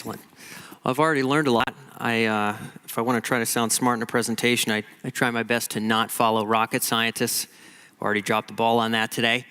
Excellent. Well, I've already learned a lot. If I want to try to sound smart in a presentation, I try my best to not follow rocket scientists. I've already dropped the ball on that today.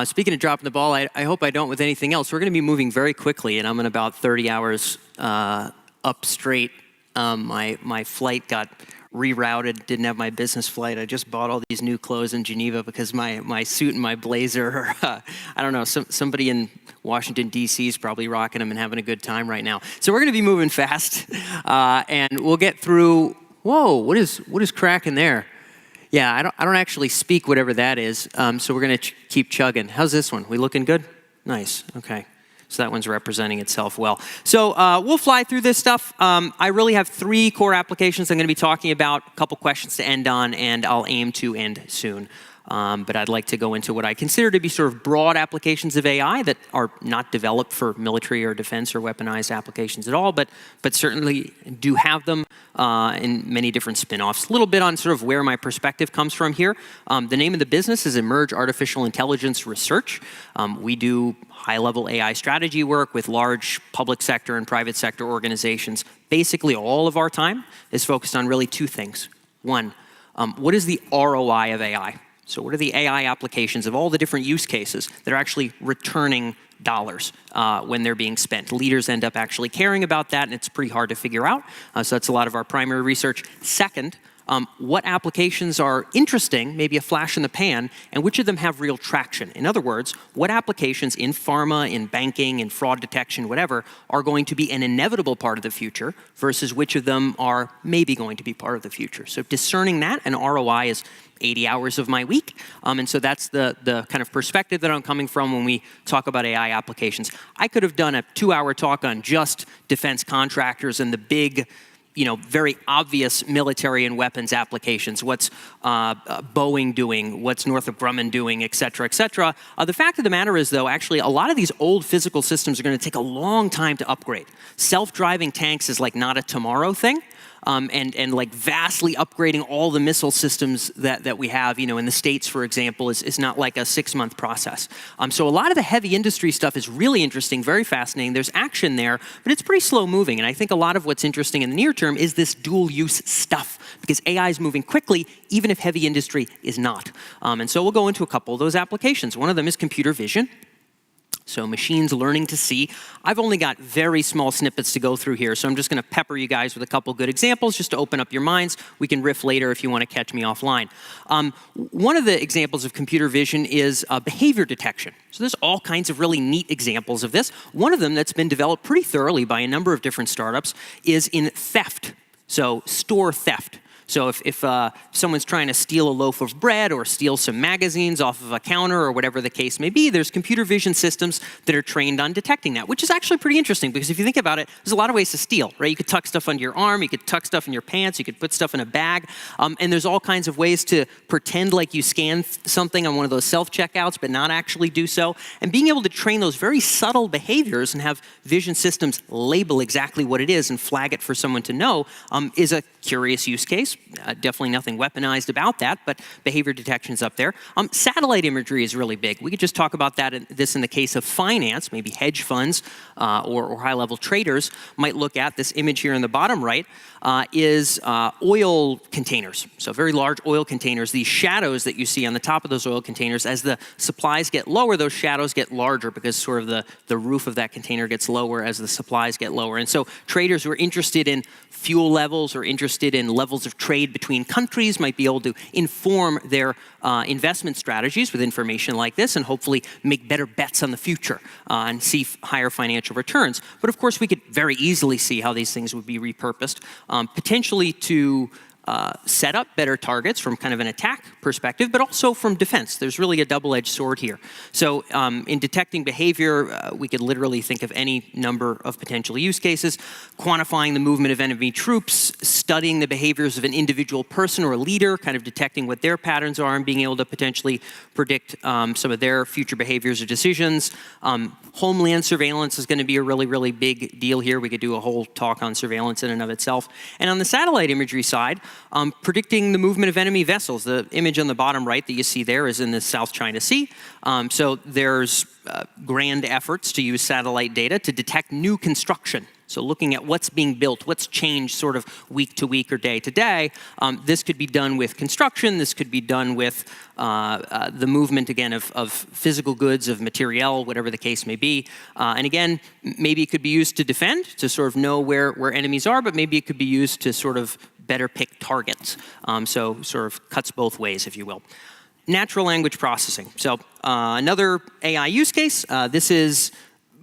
Speaking of dropping the ball, I hope I don't with anything else. We're going to be moving very quickly, and I'm in about 30 hours up straight. My flight got rerouted, didn't have my business flight. I just bought all these new clothes in Geneva because my suit and my blazer, I don't know, somebody in Washington, D.C. is probably rocking them and having a good time right now. So we're going to be moving fast, and we'll get through, whoa, what is cracking there? Yeah, I don't actually speak whatever that is, so we're going to keep chugging. How's this one? We looking good? Nice, okay. So that one's representing itself well. So we'll fly through this stuff. I really have 3 core applications I'm going to be talking about, a couple questions to end on, and I'll aim to end soon. But I'd like to go into what I consider to be sort of broad applications of AI that are not developed for military or defense or weaponized applications at all, but certainly do have them in many different spin-offs. A little bit on sort of where my perspective comes from here. The name of the business is Emerj Artificial Intelligence Research. We do high-level AI strategy work with large public sector and private sector organizations. Basically, all of our time is focused on really 2 things. One, what is the ROI of AI? So what are the AI applications of all the different use cases that are actually returning dollars when they're being spent? Leaders end up actually caring about that, and it's pretty hard to figure out. So that's a lot of our primary research. Second, what applications are interesting, maybe a flash in the pan, and which of them have real traction? In other words, what applications in pharma, in banking, in fraud detection, whatever, are going to be an inevitable part of the future versus which of them are maybe going to be part of the future? So discerning that, and ROI is 80 hours of my week. And so that's the kind of perspective that I'm coming from when we talk about AI applications. I could have done a 2-hour talk on just defense contractors and the big, very obvious military and weapons applications. What's Boeing doing? What's Northrop Grumman doing? Et cetera, et cetera. The fact of the matter is, though, actually, a lot of these old physical systems are going to take a long time to upgrade. Self-driving tanks is like not a tomorrow thing. And like vastly upgrading all the missile systems that we have, in the States, for example, is not like a 6-month process. So a lot of the heavy industry stuff is really interesting, very fascinating. There's action there, but it's pretty slow moving. And I think a lot of what's interesting in the near term is this dual use stuff, because AI is moving quickly, even if heavy industry is not. And so we'll go into a couple of those applications. One of them is computer vision. So machines learning to see. I've only got very small snippets to go through here, so I'm just going to pepper you guys with a couple good examples just to open up your minds. We can riff later if you want to catch me offline. One of the examples of computer vision is behavior detection. So there's all kinds of really neat examples of this. One of them that's been developed pretty thoroughly by a number of different startups is in theft, so store theft. So if someone's trying to steal a loaf of bread or steal some magazines off of a counter or whatever the case may be, there's computer vision systems that are trained on detecting that, which is actually pretty interesting because if you think about it, there's a lot of ways to steal, right? You could tuck stuff under your arm, you could tuck stuff in your pants, you could put stuff in a bag, and there's all kinds of ways to pretend like you scan something on one of those self-checkouts but not actually do so. And being able to train those very subtle behaviors and have vision systems label exactly what it is and flag it for someone to know is a curious use case. Definitely nothing weaponized about that, but behavior detection is up there. Satellite imagery is really big. We could just talk about that in the case of finance. Maybe hedge funds or high-level traders might look at this image here in the bottom right is oil containers. So very large oil containers. These shadows that you see on the top of those oil containers, as the supplies get lower, those shadows get larger because sort of the roof of that container gets lower as the supplies get lower. And so traders who are interested in fuel levels or interested in levels of trade between countries might be able to inform their investment strategies with information like this and hopefully make better bets on the future and see higher financial returns. But of course, we could very easily see how these things would be repurposed, potentially to set up better targets from kind of an attack perspective, but also from defense. There's really a double-edged sword here. So in detecting behavior, we could literally think of any number of potential use cases, quantifying the movement of enemy troops, studying the behaviors of an individual person or a leader, kind of detecting what their patterns are and being able to potentially predict some of their future behaviors or decisions. Homeland surveillance is going to be a really, really big deal here. We could do a whole talk on surveillance in and of itself. And on the satellite imagery side, predicting the movement of enemy vessels. The image on the bottom right that you see there is in the South China Sea. So there's grand efforts to use satellite data to detect new construction So looking at what's being built, what's changed sort of week to week or day to day. This could be done with construction. This could be done with the movement, again, of physical goods, of material, whatever the case may be. And again, maybe it could be used to defend, to sort of know where enemies are, but maybe it could be used to sort of better pick targets. So sort of cuts both ways, if you will. Natural language processing. So another AI use case. This is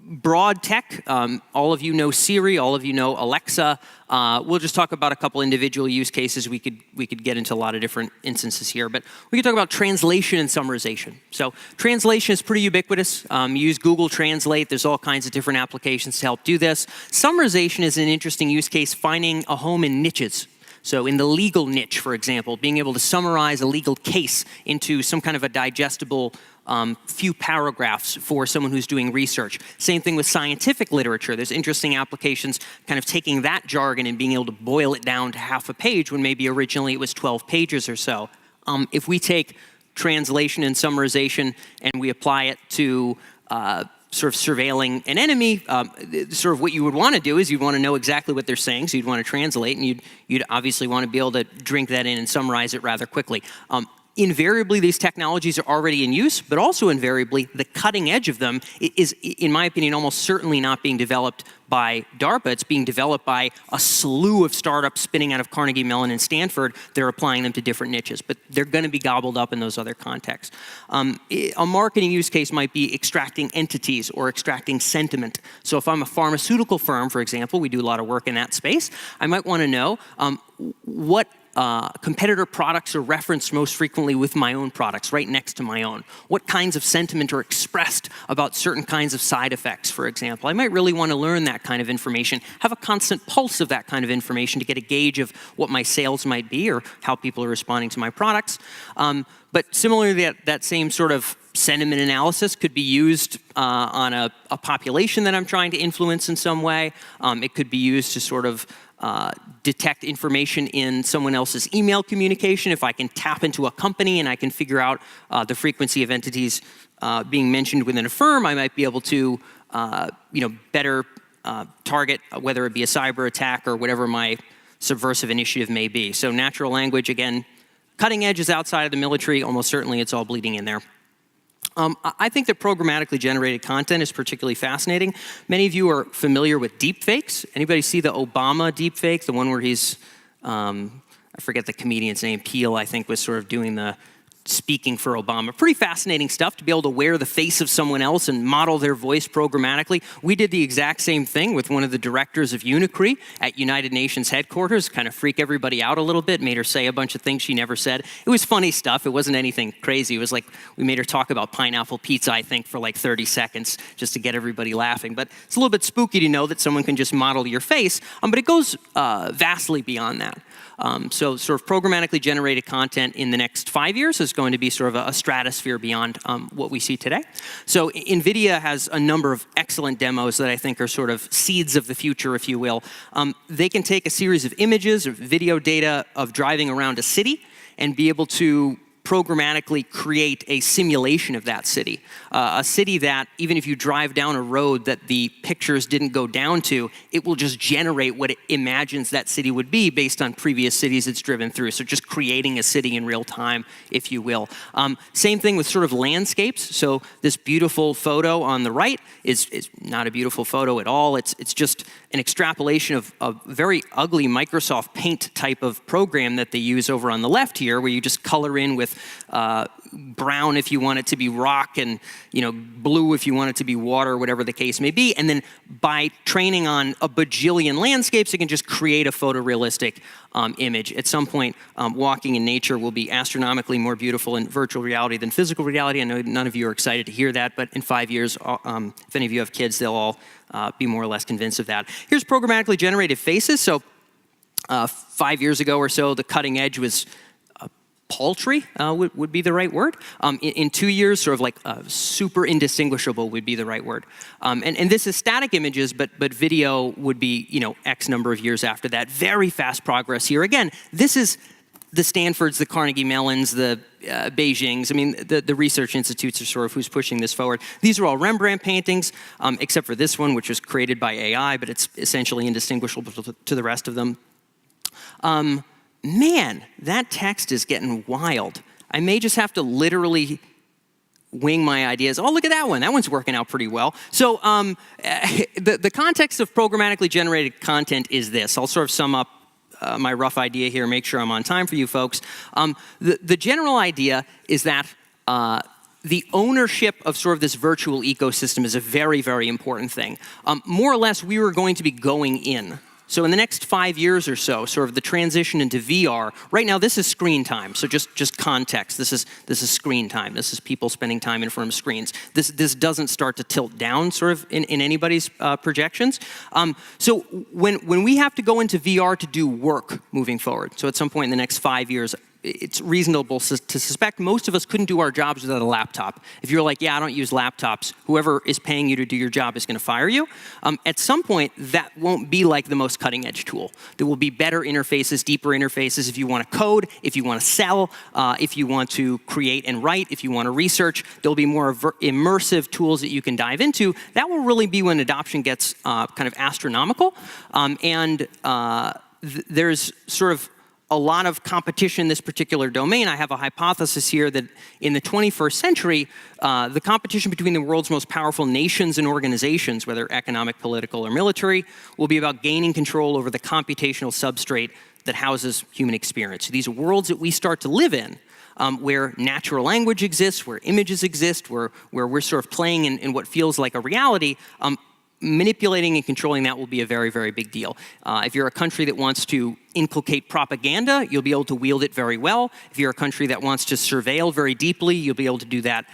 broad tech. All of you know Siri. All of you know Alexa. We'll just talk about a couple individual use cases. We could get into a lot of different instances here, but we could talk about translation and summarization. So translation is pretty ubiquitous. Use Google Translate. There's all kinds of different applications to help do this. Summarization is an interesting use case, finding a home in niches. So in the legal niche, for example, being able to summarize a legal case into some kind of a digestible few paragraphs for someone who's doing research. Same thing with scientific literature. There's interesting applications kind of taking that jargon and being able to boil it down to half a page when maybe originally it was 12 pages or so. If we take translation and summarization and we apply it to sort of surveilling an enemy, sort of what you would want to do is you'd want to know exactly what they're saying, so you'd want to translate, and you'd obviously want to be able to drink that in and summarize it rather quickly. Invariably, these technologies are already in use, but also invariably, the cutting edge of them is, in my opinion, almost certainly not being developed by DARPA. It's being developed by a slew of startups spinning out of Carnegie Mellon and Stanford. They're applying them to different niches, but they're going to be gobbled up in those other contexts. A marketing use case might be extracting entities or extracting sentiment. So if I'm a pharmaceutical firm, for example, we do a lot of work in that space, I might want to know what competitor products are referenced most frequently with my own products, right next to my own. What kinds of sentiment are expressed about certain kinds of side effects, for example. I might really want to learn that kind of information, have a constant pulse of that kind of information to get a gauge of what my sales might be or how people are responding to my products. But similarly, that same sort of sentiment analysis could be used on a population that I'm trying to influence in some way. It could be used to sort of detect information in someone else's email communication. If I can tap into a company and I can figure out the frequency of entities being mentioned within a firm, I might be able to better target whether it be a cyber attack or whatever my subversive initiative may be. So natural language, again, cutting edge is outside of the military. Almost certainly it's all bleeding in there. I think that programmatically generated content is particularly fascinating. Many of you are familiar with deepfakes. Anybody see the Obama deepfake, the one where he's, I forget the comedian's name, Peele, I think, was sort of doing the speaking for Obama. Pretty fascinating stuff to be able to wear the face of someone else and model their voice programmatically. We did the exact same thing with one of the directors of UNICRI at United Nations headquarters, kind of freak everybody out a little bit, made her say a bunch of things she never said. It was funny stuff. It wasn't anything crazy. It was like we made her talk about pineapple pizza, I think, for like 30 seconds just to get everybody laughing. But it's a little bit spooky to know that someone can just model your face, but it goes vastly beyond that. So sort of programmatically generated content in the next 5 years is going to be sort of a stratosphere beyond what we see today. So NVIDIA has a number of excellent demos that I think are sort of seeds of the future, if you will. They can take a series of images or video data of driving around a city and be able to programmatically create a simulation of that city. A city that, even if you drive down a road that the pictures didn't go down to, it will just generate what it imagines that city would be based on previous cities it's driven through. So just creating a city in real time, if you will. Same thing with sort of landscapes. So this beautiful photo on the right is not a beautiful photo at all. It's just an extrapolation of a very ugly Microsoft Paint type of program that they use over on the left here, where you just color in with brown if you want it to be rock, and blue if you want it to be water, whatever the case may be. And then by training on a bajillion landscapes, it can just create a photorealistic image. At some point, walking in nature will be astronomically more beautiful in virtual reality than physical reality. I know none of you are excited to hear that, but in 5 years, if any of you have kids, they'll all be more or less convinced of that. Here's programmatically generated faces. So 5 years ago or so, the cutting edge was paltry would be the right word. In 2 years, sort of like super indistinguishable would be the right word. And this is static images, but video would be X number of years after that. Very fast progress here. Again, this is the Stanfords, the Carnegie Mellons, the Beijings. I mean, the research institutes are sort of who's pushing this forward. These are all Rembrandt paintings, except for this one, which was created by AI, but it's essentially indistinguishable to the rest of them. Man, that text is getting wild. I may just have to literally wing my ideas. Oh, look at that one. That one's working out pretty well. So the context of programmatically generated content is this. I'll sort of sum up my rough idea here, make sure I'm on time for you folks. The general idea is that the ownership of sort of this virtual ecosystem is a very, very important thing. More or less, we were going to be going in. So in the next 5 years or so, sort of the transition into VR, right now this is screen time, so just context. This is screen time. This is people spending time in front of screens. This doesn't start to tilt down sort of in anybody's projections. So when we have to go into VR to do work moving forward, so at some point in the next 5 years, it's reasonable to suspect most of us couldn't do our jobs without a laptop. If you're like, yeah, I don't use laptops, whoever is paying you to do your job is going to fire you. At some point, that won't be like the most cutting edge tool. There will be better interfaces, deeper interfaces if you want to code, if you want to sell, if you want to create and write, if you want to research. There'll be more immersive tools that you can dive into. That will really be when adoption gets kind of astronomical. There's sort of a lot of competition in this particular domain. I have a hypothesis here that in the 21st century, the competition between the world's most powerful nations and organizations, whether economic, political, or military, will be about gaining control over the computational substrate that houses human experience. These worlds that we start to live in, where natural language exists, where images exist, where we're sort of playing in what feels like a reality, manipulating and controlling that will be a very, very big deal. If you're a country that wants to inculcate propaganda, you'll be able to wield it very well. If you're a country that wants to surveil very deeply, you'll be able to do that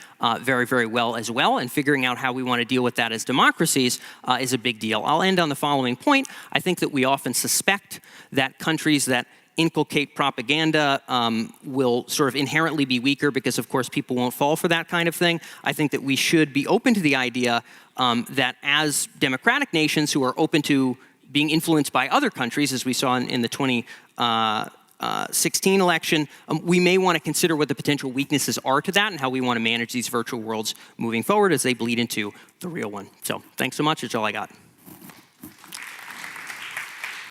very, very well as well. And figuring out how we want to deal with that as democracies is a big deal. I'll end on the following point. I think that we often suspect that countries that inculcate propaganda will sort of inherently be weaker because, of course, people won't fall for that kind of thing. I think that we should be open to the idea that as democratic nations who are open to being influenced by other countries, as we saw in the 2016 election, we may want to consider what the potential weaknesses are to that and how we want to manage these virtual worlds moving forward as they bleed into the real one. So thanks so much. That's all I got.